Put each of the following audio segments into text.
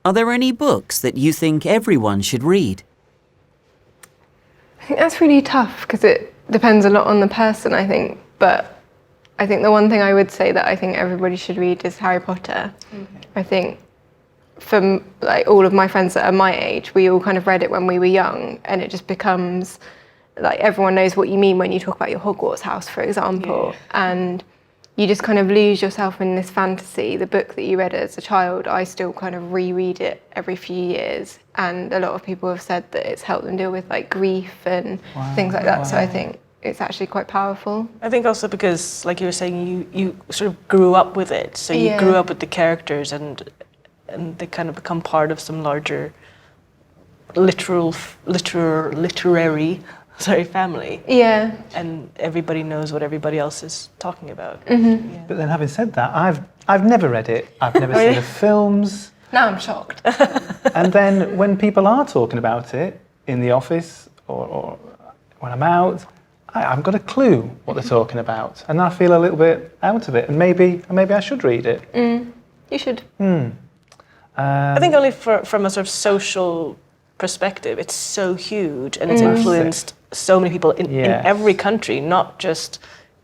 Are there any books that you think everyone should read? I think that's really tough because it depends a lot on the person, I think. But I think the one thing I would say that I think everybody should read is Harry Potter. Okay. I think for like all of my friends that are my age, we all kind of read it when we were young, and it just becomes like everyone knows what you mean when you talk about your Hogwarts house, for example. Yeah. And you just kind of lose yourself in this fantasy. The book that you read as a child, I still kind of reread it every few years. And a lot of people have said that it's helped them deal with like grief and things like that. Wow. So I think it's actually quite powerful. I think also because, like you were saying, you sort of grew up with it. So you grew up with the characters and they kind of become part of some larger literary family. Yeah. And everybody knows what everybody else is talking about. Mm-hmm. Yeah. But then having said that, I've never read it. I've never seen the films. Now I'm shocked. And then when people are talking about it in the office or when I'm out, I haven't got a clue what they're talking about. And I feel a little bit out of it. And maybe I should read it. You should. I think only from a sort of social perspective, it's so huge and it's influenced so many people in every country, not just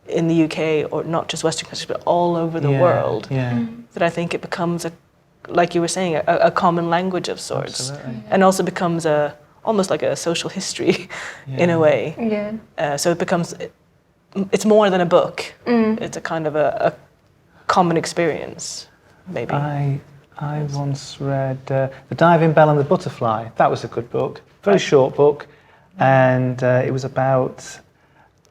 in the UK or not just Western countries, but all over the world. Yeah. That I think it becomes like you were saying, a common language of sorts. Absolutely. And also becomes almost like a social history in a way. Yeah. So it becomes, it's more than a book. It's a kind of a common experience, maybe. I once read The Diving Bell and the Butterfly. That was a good book, very short book, and it was about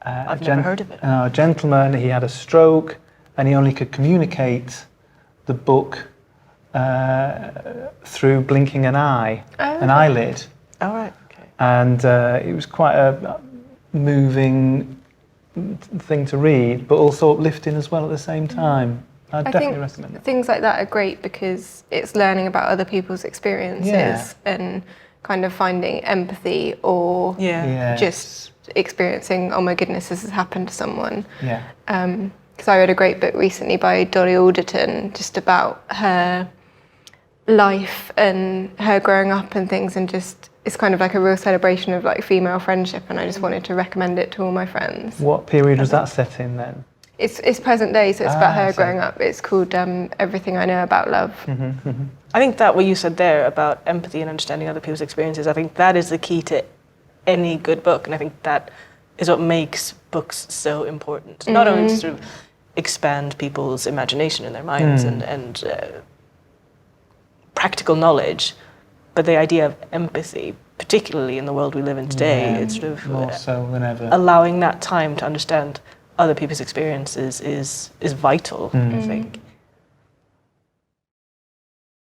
I've never heard of it. A gentleman. He had a stroke, and he only could communicate the book through blinking an eye, an eyelid. Oh, right. Okay. And it was quite a moving thing to read, but also uplifting as well at the same time. I definitely recommend it. Things like that are great because it's learning about other people's experiences and kind of finding empathy or just experiencing, oh my goodness, this has happened to someone. Yeah. Because I read a great book recently by Dolly Alderton just about her life and her growing up and things, and just it's kind of like a real celebration of like female friendship, and I just wanted to recommend it to all my friends. What period was that set in then? It's present day, so it's about her growing up. It's called Everything I Know About Love. I think that what you said there about empathy and understanding other people's experiences, I think that is the key to any good book, and I think that is what makes books so important. Not only to sort of expand people's imagination in their minds and practical knowledge, but the idea of empathy, particularly in the world we live in today, it's sort of more so than ever. Allowing that time to understand other people's experiences is vital, I think.